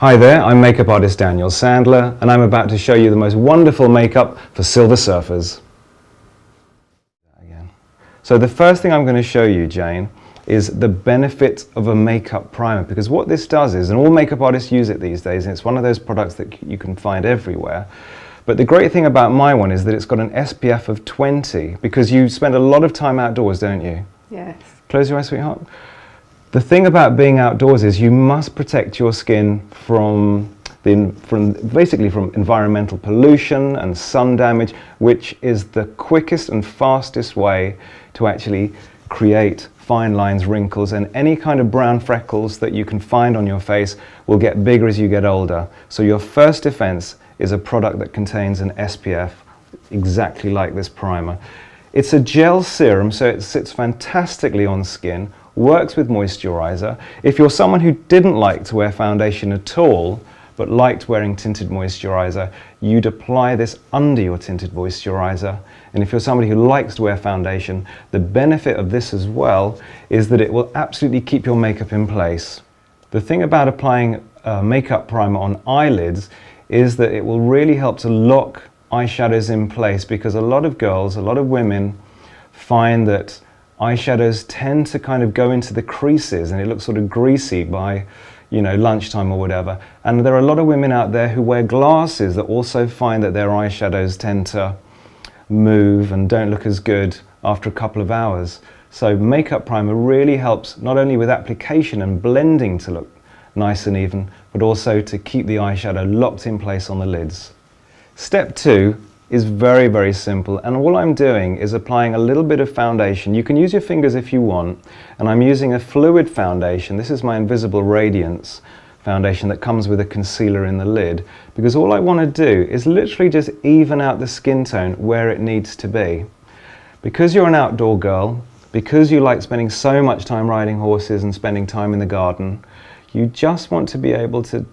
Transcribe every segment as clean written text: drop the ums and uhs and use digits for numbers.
Hi there, I'm makeup artist Daniel Sandler, and I'm about to show you the most wonderful makeup for silver surfers. So the first thing I'm going to show you, Jane, is the benefit of a makeup primer, because what this does is, and all makeup artists use it these days, and it's one of those products that you can find everywhere, but the great thing about my one is that it's got an SPF of 20, because you spend a lot of time outdoors, don't you? Yes. Close your eyes, sweetheart. The thing about being outdoors is you must protect your skin from environmental pollution and sun damage, which is the quickest and fastest way to actually create fine lines, wrinkles, and any kind of brown freckles that you can find on your face will get bigger as you get older. So your first defense is a product that contains an SPF, exactly like this primer. It's a gel serum, so it sits fantastically on skin, works with moisturizer. If you're someone who didn't like to wear foundation at all, but liked wearing tinted moisturizer, you'd apply this under your tinted moisturizer. And if you're somebody who likes to wear foundation, the benefit of this as well is that it will absolutely keep your makeup in place. The thing about applying a makeup primer on eyelids is that it will really help to lock eyeshadows in place, because a lot of girls, a lot of women find that eyeshadows tend to kind of go into the creases and it looks sort of greasy by, you know, lunchtime or whatever. And there are a lot of women out there who wear glasses that also find that their eyeshadows tend to move and don't look as good after a couple of hours. So makeup primer really helps not only with application and blending to look nice and even, but also to keep the eyeshadow locked in place on the lids. Step 2 is very, very simple, and all I'm doing is applying a little bit of foundation. You can use your fingers if you want, and I'm using a fluid foundation. This is my Invisible Radiance foundation that comes with a concealer in the lid, because all I want to do is literally just even out the skin tone where it needs to be. Because you're an outdoor girl, because you like spending so much time riding horses and spending time in the garden, you just want to be able to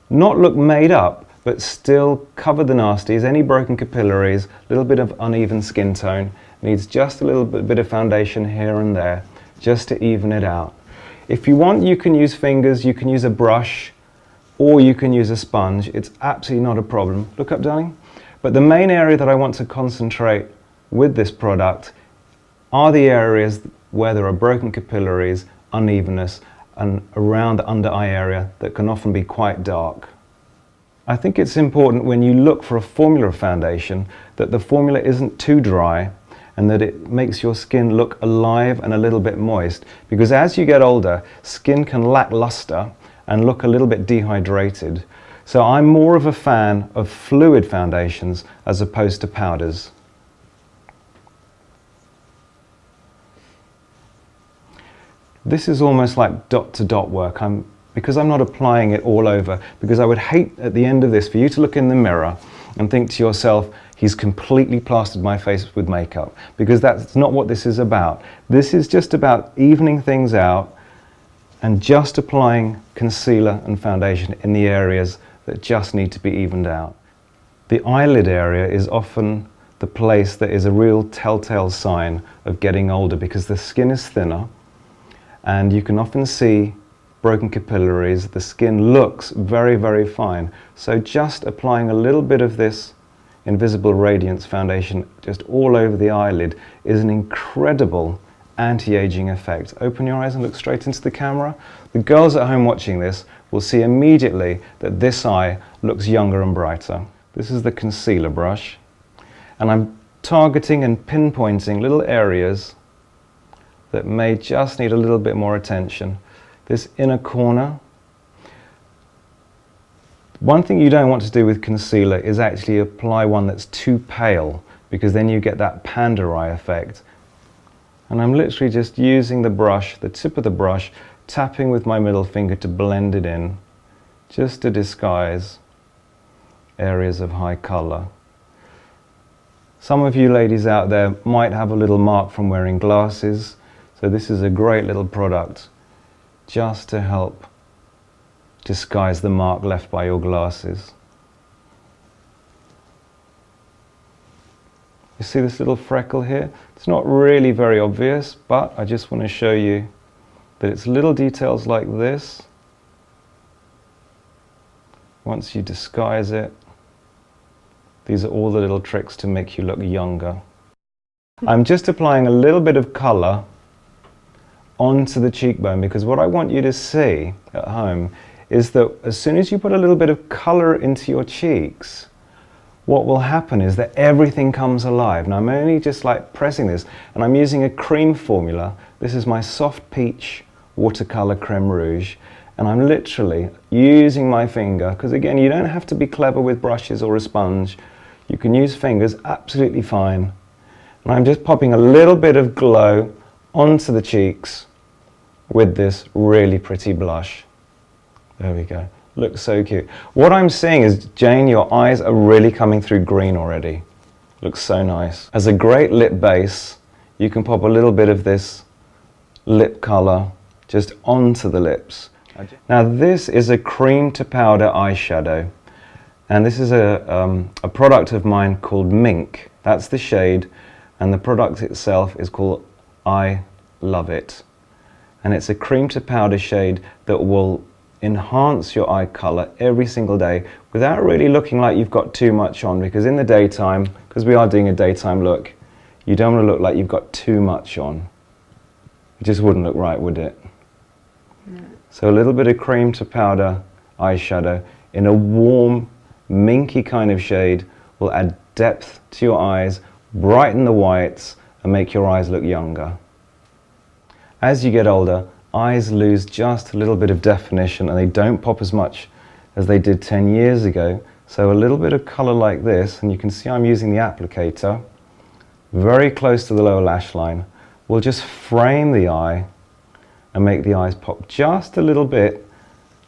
not look made up, but still cover the nasties, any broken capillaries, a little bit of uneven skin tone, needs just a little bit of foundation here and there, just to even it out. If you want, you can use fingers, you can use a brush, or you can use a sponge. It's absolutely not a problem. Look up, darling. But the main area that I want to concentrate with this product are the areas where there are broken capillaries, unevenness, and around the under eye area that can often be quite dark. I think it's important when you look for a formula foundation that the formula isn't too dry and that it makes your skin look alive and a little bit moist, because as you get older, skin can lack luster and look a little bit dehydrated. So I'm more of a fan of fluid foundations as opposed to powders. This is almost like dot to dot work. Because I'm not applying it all over, because I would hate at the end of this for you to look in the mirror and think to yourself, he's completely plastered my face with makeup, because that's not what this is about. This is just about evening things out and just applying concealer and foundation in the areas that just need to be evened out. The eyelid area is often the place that is a real telltale sign of getting older, because the skin is thinner and you can often see broken capillaries. The skin looks very, very fine. So just applying a little bit of this Invisible Radiance foundation just all over the eyelid is an incredible anti-aging effect. Open your eyes and look straight into the camera. The girls at home watching this will see immediately that this eye looks younger and brighter. This is the concealer brush, and I'm targeting and pinpointing little areas that may just need a little bit more attention. This inner corner. One thing you don't want to do with concealer is actually apply one that's too pale, because then you get that panda eye effect. And I'm literally just using the brush, the tip of the brush, tapping with my middle finger to blend it in, just to disguise areas of high color. Some of you ladies out there might have a little mark from wearing glasses, so this is a great little product just to help disguise the mark left by your glasses. You see this little freckle here? It's not really very obvious, but I just want to show you that it's little details like this once you disguise it, these are all the little tricks to make you look younger. I'm just applying a little bit of colour onto the cheekbone, because what I want you to see at home is that as soon as you put a little bit of colour into your cheeks, what will happen is that everything comes alive. Now I'm only just like pressing this, and I'm using a cream formula. This is my Soft Peach Watercolour Creme Rouge, and I'm literally using my finger, because again, you don't have to be clever with brushes or a sponge. You can use fingers absolutely fine. And I'm just popping a little bit of glow onto the cheeks with this really pretty blush. There we go. Looks so cute. What I'm seeing is, Jane, your eyes are really coming through green already. Looks so nice. As a great lip base, you can pop a little bit of this lip color just onto the lips. Now this is a cream to powder eyeshadow, and this is a product of mine called Mink. That's the shade, and the product itself is called I Love It. And it's a cream to powder shade that will enhance your eye color every single day without really looking like you've got too much on, because in the daytime, because we are doing a daytime look, you don't want to look like you've got too much on. It just wouldn't look right, would it? No. So a little bit of cream to powder eyeshadow in a warm, minky kind of shade will add depth to your eyes, brighten the whites, and make your eyes look younger. As you get older, eyes lose just a little bit of definition, and they don't pop as much as they did 10 years ago. So a little bit of color like this, and you can see I'm using the applicator very close to the lower lash line, will just frame the eye and make the eyes pop just a little bit,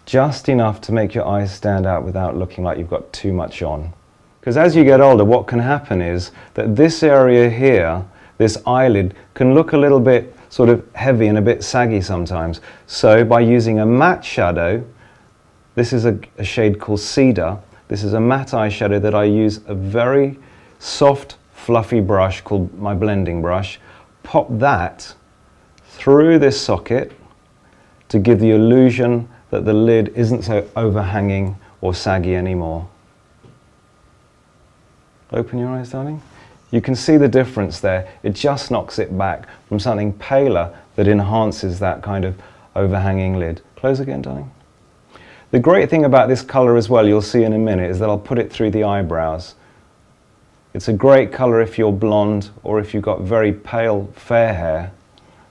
just enough to make your eyes stand out without looking like you've got too much on. Because as you get older, what can happen is that this area here, this eyelid, can look a little bit sort of heavy and a bit saggy sometimes. So by using a matte shadow, this is a shade called Cedar. This is a matte eyeshadow that I use a very soft, fluffy brush called my blending brush. Pop that through this socket to give the illusion that the lid isn't so overhanging or saggy anymore. Open your eyes, darling. You can see the difference there. It just knocks it back from something paler that enhances that kind of overhanging lid. Close again, darling. The great thing about this color as well, you'll see in a minute, is that I'll put it through the eyebrows. It's a great color if you're blonde, or if you've got very pale, fair hair,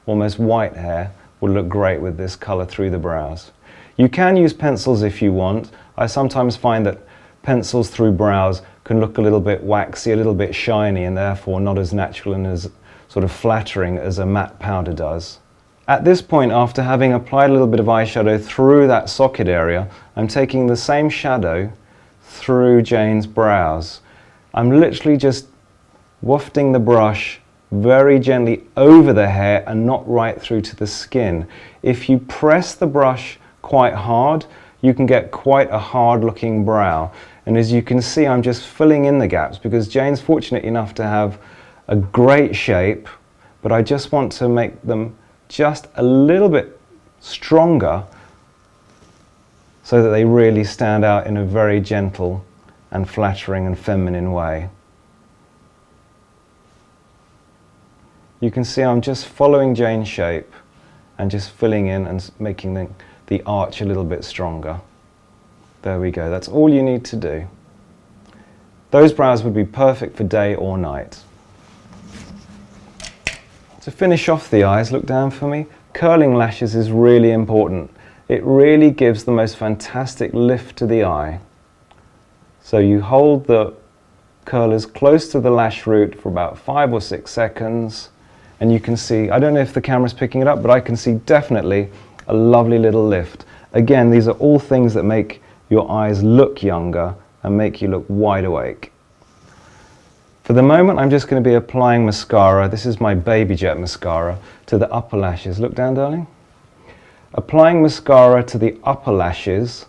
almost white hair, will look great with this color through the brows. You can use pencils if you want. I sometimes find that pencils through brows can look a little bit waxy, a little bit shiny, and therefore not as natural and as sort of flattering as a matte powder does. At this point, after having applied a little bit of eyeshadow through that socket area, I'm taking the same shadow through Jane's brows. I'm literally just wafting the brush very gently over the hair and not right through to the skin. If you press the brush quite hard, you can get quite a hard looking brow. And as you can see, I'm just filling in the gaps because Jane's fortunate enough to have a great shape, but I just want to make them just a little bit stronger so that they really stand out in a very gentle and flattering and feminine way. You can see I'm just following Jane's shape and just filling in and making the arch a little bit stronger. There we go, that's all you need to do. Those brows would be perfect for day or night. To finish off the eyes, look down for me. Curling lashes is really important. It really gives the most fantastic lift to the eye. So you hold the curlers close to the lash root for about 5 or 6 seconds, and you can see, I don't know if the camera's picking it up, but I can see definitely a lovely little lift. Again, these are all things that make your eyes look younger and make you look wide awake. For the moment, I'm just going to be applying mascara. This is my Baby Jet mascara to the upper lashes. Look down, darling. Applying mascara to the upper lashes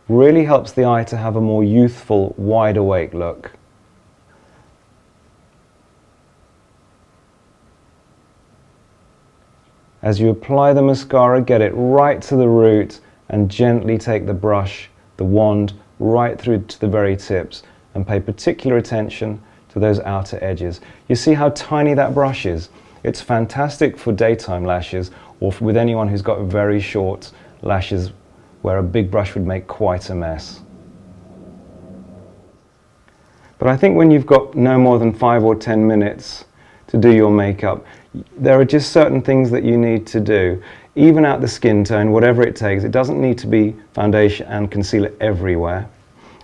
really helps the eye to have a more youthful, wide awake look. As you apply the mascara, get it right to the root and gently take the brush, the wand, right through to the very tips, and pay particular attention to those outer edges. You see how tiny that brush is? It's fantastic for daytime lashes, or with anyone who's got very short lashes where a big brush would make quite a mess. But I think when you've got no more than 5 or 10 minutes to do your makeup, there are just certain things that you need to do. Even out the skin tone, whatever it takes. It doesn't need to be foundation and concealer everywhere.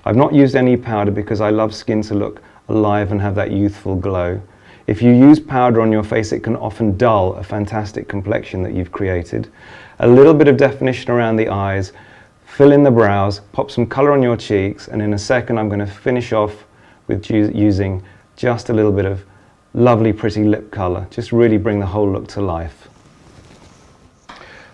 I've not used any powder because I love skin to look alive and have that youthful glow. If you use powder on your face, it can often dull a fantastic complexion that you've created. A little bit of definition around the eyes, fill in the brows, pop some color on your cheeks, and in a second I'm going to finish off with using just a little bit of lovely pretty lip color. Just really bring the whole look to life.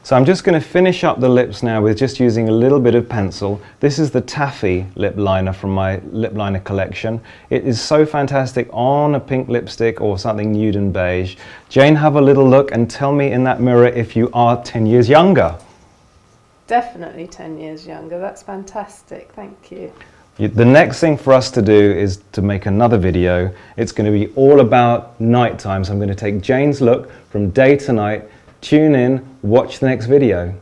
So I'm just going to finish up the lips now with just using a little bit of pencil. This is the Taffy lip liner from my lip liner collection. It is so fantastic on a pink lipstick or something nude and beige. Jane, have a little look and tell me in that mirror if you are 10 years younger. Definitely 10 years younger. That's fantastic. Thank you. The next thing for us to do is to make another video. It's going to be all about nighttime. So I'm going to take Jane's look from day to night. Tune in, watch the next video.